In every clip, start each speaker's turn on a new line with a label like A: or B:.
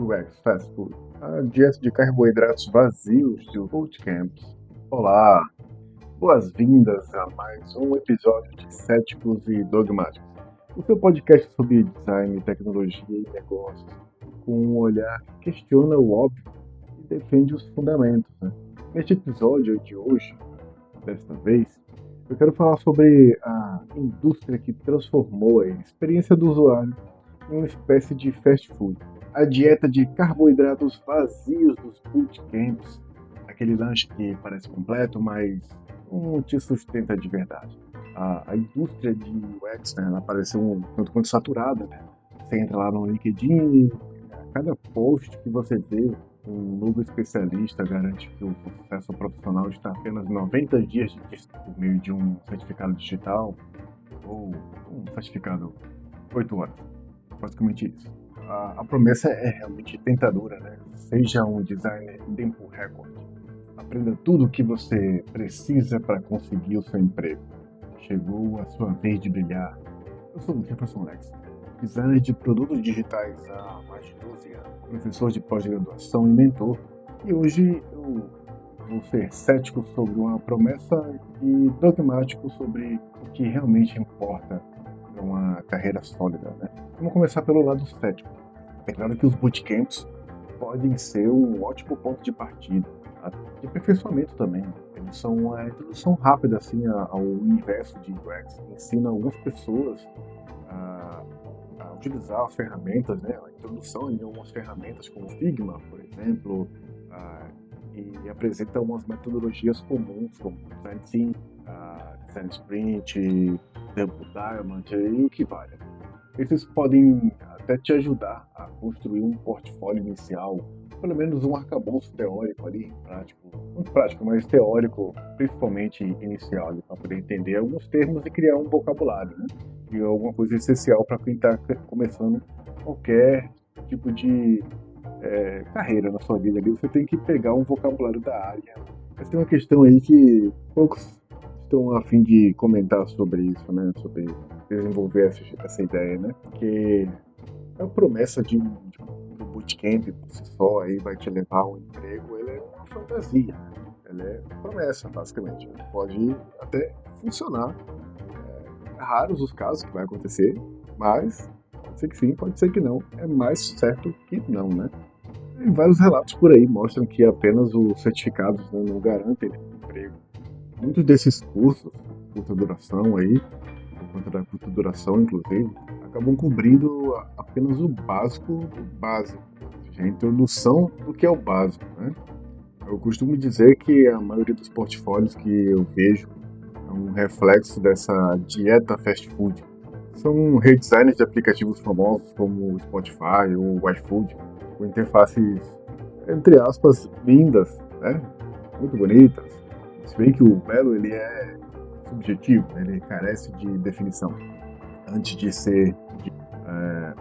A: UX Fast Food, a dieta de carboidratos vazios de bootcamps. Olá, boas-vindas a mais um episódio de Céticos e Dogmáticos, o seu podcast sobre design, tecnologia e negócios, com um olhar que questiona o óbvio e defende os fundamentos. Neste episódio de hoje, desta vez, eu quero falar sobre a indústria que transformou a experiência do usuário em uma espécie de fast food. A dieta de carboidratos vazios dos bootcamps, aquele lanche que parece completo, mas não te sustenta de verdade. A indústria de UX, ela parece um tanto quanto saturada. Você entra lá no LinkedIn, a cada post que você vê, um novo especialista garante que o sucesso profissional está a apenas 90 dias de distância por meio de um certificado digital ou um certificado 8 horas. Basicamente isso. A promessa é realmente tentadora, né? Seja um designer em tempo recorde. Aprenda tudo o que você precisa para conseguir o seu emprego. Chegou a sua vez de brilhar. Eu sou o Jefferson Lex, designer de produtos digitais há mais de 12 anos, professor de pós-graduação e mentor. E hoje eu vou ser cético sobre uma promessa e dogmático sobre o que realmente importa para uma carreira sólida, né? Vamos começar pelo lado cético. É claro que os bootcamps podem ser um ótimo ponto de partida, de aperfeiçoamento também. Eles são uma introdução rápida assim, ao universo de UX. Ensina algumas pessoas a utilizar as ferramentas, né? A introdução em algumas ferramentas como Figma, por exemplo, e apresenta algumas metodologias comuns como Design Thinking, Design Sprint, Double Diamond e o que vale. Esses podem até te ajudar a construir um portfólio inicial, pelo menos um arcabouço teórico ali, muito prático, mas teórico, principalmente inicial, para poder entender alguns termos e criar um vocabulário, né? E alguma coisa essencial para quem está começando qualquer tipo de carreira na sua vida ali. Você tem que pegar um vocabulário da área. Mas tem uma questão aí que poucos estão a fim de comentar sobre isso, né? Sobre desenvolver essa ideia, né? Porque a promessa de um bootcamp por si só aí vai te levar a um emprego, ela é uma fantasia. Ela é promessa, basicamente. Pode até funcionar. É raros os casos que vai acontecer, mas pode ser que sim, pode ser que não. É mais certo que não, né? E vários relatos por aí mostram que apenas os certificados não garantem emprego. Muitos desses cursos, curta duração aí, por conta da curta duração, inclusive, acabam cobrindo apenas o básico do básico. A introdução do que é o básico, né? Eu costumo dizer que a maioria dos portfólios que eu vejo é um reflexo dessa dieta fast food. São redesigners de aplicativos famosos como o Spotify ou o iFood, com interfaces, entre aspas, lindas, né? Muito bonitas. Se bem que o belo ele é subjetivo, ele carece de definição antes de ser,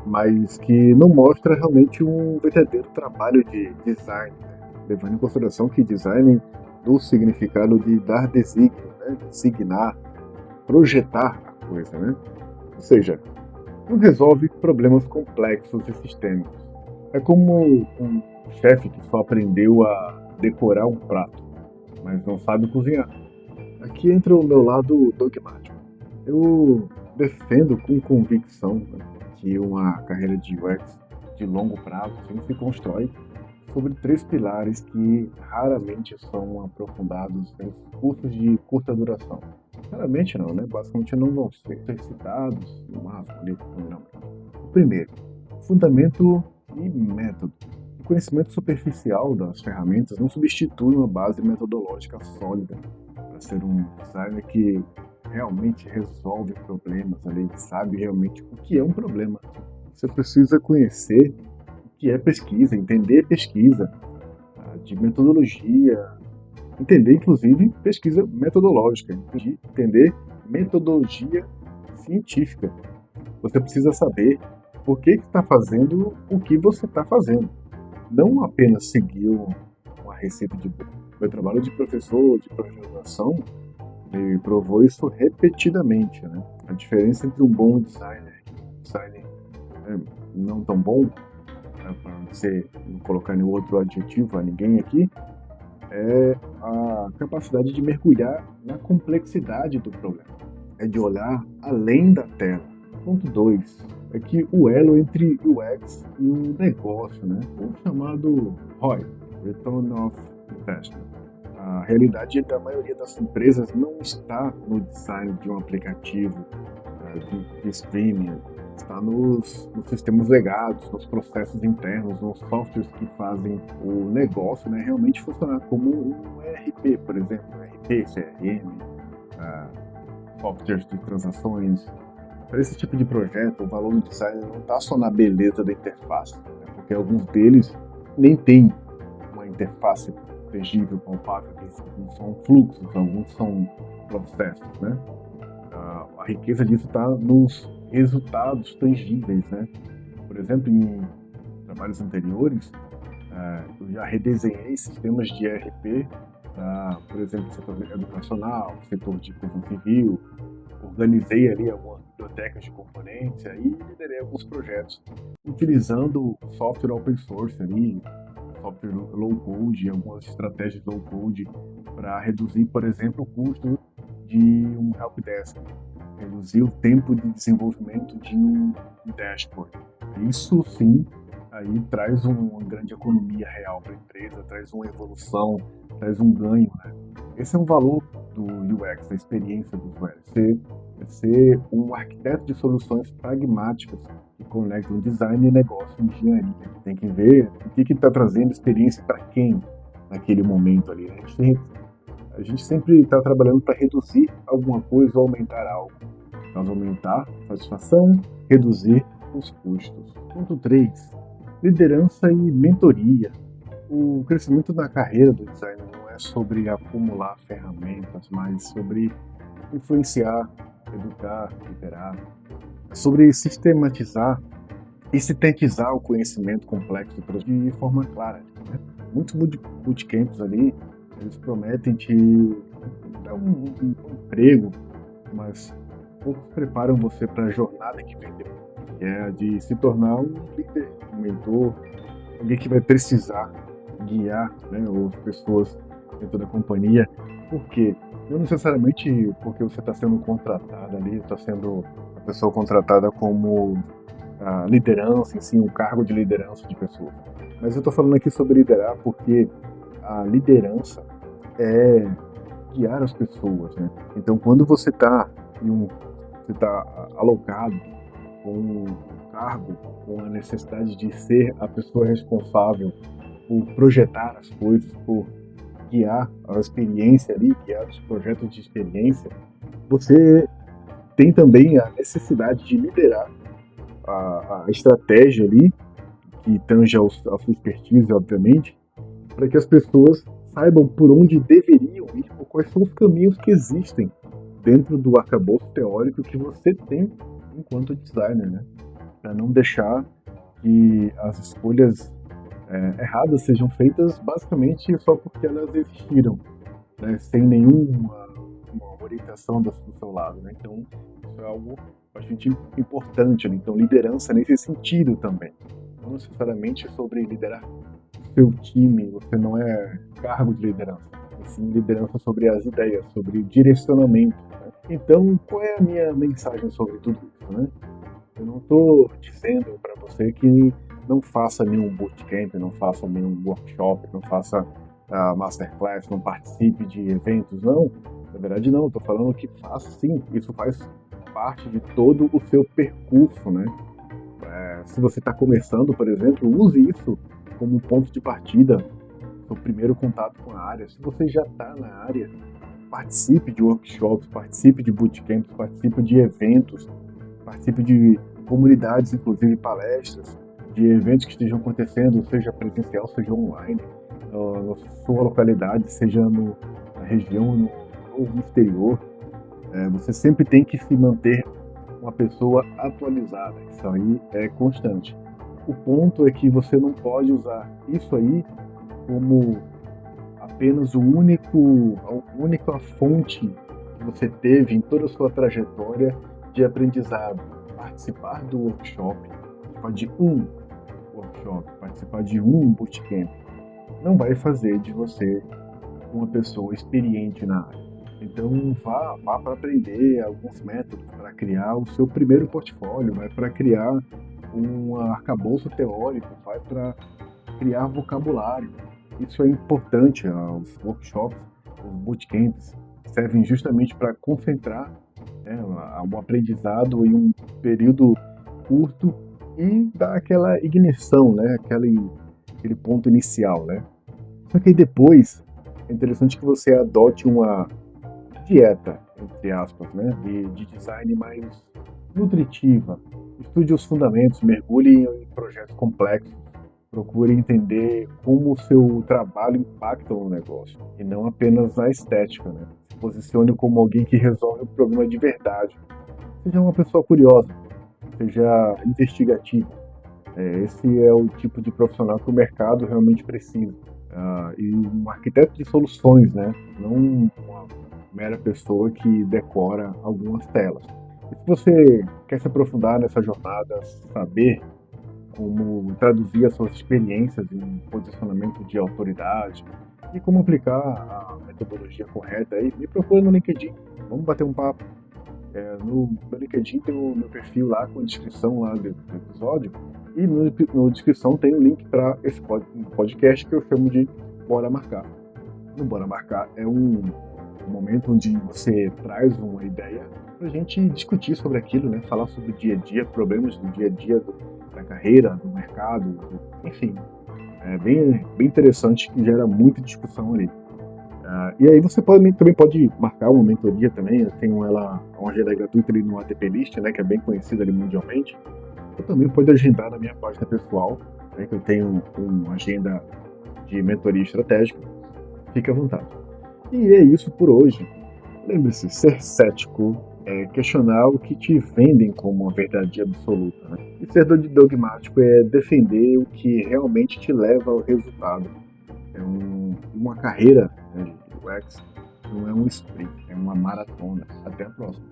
A: mas que não mostra realmente um verdadeiro trabalho de design, né? Levando em consideração que design do significado de dar desígnio, né? Designar, projetar a coisa, né? Ou seja, não resolve problemas complexos e sistêmicos. É como um chefe que só aprendeu a decorar um prato, mas não sabe cozinhar. Aqui entra o meu lado dogmático. Eu defendo com convicção, né, que uma carreira de UX de longo prazo sempre se constrói sobre 3 pilares que raramente são aprofundados em cursos de curta duração. Raramente não, né? Basicamente não vão ser citados no máximo ali. Não. O primeiro, fundamento e método. O conhecimento superficial das ferramentas não substitui uma base metodológica sólida para ser um designer que realmente resolve problemas ali, sabe realmente o que é um problema. Você precisa conhecer o que é pesquisa, entender pesquisa, de metodologia, entender inclusive pesquisa metodológica, entender metodologia científica. Você precisa saber por que está fazendo o que você está fazendo. Não apenas seguir uma receita de bolo. Meu trabalho de professor de pós-graduação me provou isso repetidamente, né? A diferença entre um bom designer e um designer não tão bom para não ser não colocar nenhum outro adjetivo a ninguém aqui, é a capacidade de mergulhar na complexidade do problema. É de olhar além da tela. Ponto 2 é que o elo entre o UX e o negócio, né? O chamado ROI, Return of Investment. A realidade da maioria das empresas não está no design de um aplicativo de streaming, está nos sistemas legados, nos processos internos, nos softwares que fazem o negócio, né, realmente funcionar como um ERP, por exemplo, ERP, CRM, softwares de transações. Para esse tipo de projeto, o valor do design não está só na beleza da interface, né, porque alguns deles nem têm uma interface tangível, palpável, alguns são fluxos, alguns são processos, né? A riqueza disso está nos resultados tangíveis, né? Por exemplo, em trabalhos anteriores, eu já redesenhei sistemas de ERP para, por exemplo, setor educacional, setor de construção civil, organizei ali algumas bibliotecas de componentes e liderei alguns projetos utilizando software open source ali, software low code, algumas estratégias low code para reduzir, por exemplo, o custo de um helpdesk, reduzir o tempo de desenvolvimento de um dashboard. Isso sim, aí traz uma grande economia real para a empresa, traz uma evolução, traz um ganho, né? Esse é um valor do UX, da experiência do usuário. Ser um arquiteto de soluções pragmáticas que conectam design, negócio e engenharia. Tem que ver o que está trazendo experiência para quem naquele momento ali. A gente sempre está trabalhando para reduzir alguma coisa ou aumentar algo. Nós aumentar a satisfação, reduzir os custos. Ponto 3. Liderança e mentoria. O crescimento na carreira do design não é sobre acumular ferramentas, mas sobre influenciar, educar, liderar. É sobre sistematizar e sintetizar o conhecimento complexo de forma clara. Né? Muitos bootcamps ali, eles prometem te dar um emprego, mas poucos preparam você para a jornada que vem depois, que é a de se tornar um líder, um mentor, alguém que vai precisar guiar, né, as pessoas dentro da companhia. Por quê? Não necessariamente porque você está sendo contratado ali, está sendo a pessoa contratada como a liderança em si, um cargo de liderança de pessoas. Mas eu estou falando aqui sobre liderar porque a liderança é guiar as pessoas, né? Então, quando você está alocado com um cargo, com a necessidade de ser a pessoa responsável por projetar as coisas, por guiar a experiência ali, guiar os projetos de experiência, você tem também a necessidade de liderar a estratégia ali, que tange a sua expertise, obviamente, para que as pessoas saibam por onde deveriam ir, ou quais são os caminhos que existem dentro do arcabouço teórico que você tem enquanto designer, né? Para não deixar que as escolhas erradas sejam feitas basicamente só porque elas existiram, né? Sem nenhuma uma orientação do seu lado, né? Então, isso é algo bastante importante, né? Então, liderança nesse sentido também. Não necessariamente sobre liderar seu time, você não é cargo de liderança, mas sim liderança sobre as ideias, sobre o direcionamento. Né? Então, qual é a minha mensagem sobre tudo isso, né? Eu não estou dizendo para você que não faça nenhum bootcamp, não faça nenhum workshop, não faça masterclass, não participe de eventos, não. Na verdade, não. Estou falando que faça sim. Isso faz parte de todo o seu percurso, né? Se você está começando, por exemplo, use isso como um ponto de partida, seu primeiro contato com a área. Se você já está na área, participe de workshops, participe de bootcamps, participe de eventos, participe de comunidades, inclusive palestras, de eventos que estejam acontecendo, seja presencial, seja online, na sua localidade, seja na região ou no exterior. Você sempre tem que se manter uma pessoa atualizada. Isso aí é constante. O ponto é que você não pode usar isso aí como apenas a única fonte que você teve em toda a sua trajetória de aprendizado. Participar do workshop, de um workshop, participar de um bootcamp não vai fazer de você uma pessoa experiente na área. Então, vá para aprender alguns métodos para criar o seu primeiro portfólio, vai para criar um arcabouço teórico, vai para criar vocabulário. Isso é importante. Os workshops, os bootcamps servem justamente para concentrar, né, o aprendizado em um período curto e dar aquela ignição, né, aquele ponto inicial, né? Só que aí depois é interessante que você adote uma dieta, entre aspas, né, de design mais nutritiva. Estude os fundamentos, mergulhe em projetos complexos, procure entender como o seu trabalho impacta no negócio e não apenas a estética, né? Se posicione como alguém que resolve o problema de verdade. Seja uma pessoa curiosa, seja investigativa. Esse é o tipo de profissional que o mercado realmente precisa. E um arquiteto de soluções, né? Não uma mera pessoa que decora algumas telas. E se você quer se aprofundar nessa jornada, saber como traduzir as suas experiências em posicionamento de autoridade e como aplicar a metodologia correta, aí me procura no LinkedIn. Vamos bater um papo. No meu LinkedIn tem o meu perfil lá com a descrição lá do episódio e no descrição tem o link para esse podcast que eu chamo de Bora Marcar. No Bora Marcar é um momento onde você traz uma ideia para a gente discutir sobre aquilo, né? Falar sobre o dia a dia, problemas do dia a dia da carreira, do mercado, enfim. É bem interessante, que gera muita discussão ali. E aí você também pode marcar uma mentoria também. Eu tenho uma agenda gratuita ali no ATP List, né, que é bem conhecida ali mundialmente. Ou também pode agendar na minha página pessoal, né, que eu tenho uma agenda de mentoria estratégica. Fique à vontade. E é isso por hoje. Lembre-se, ser cético é questionar o que te vendem como uma verdade absoluta, né? E ser dogmático é defender o que realmente te leva ao resultado. Uma carreira, né, de UX não é um sprint, é uma maratona. Até a próxima.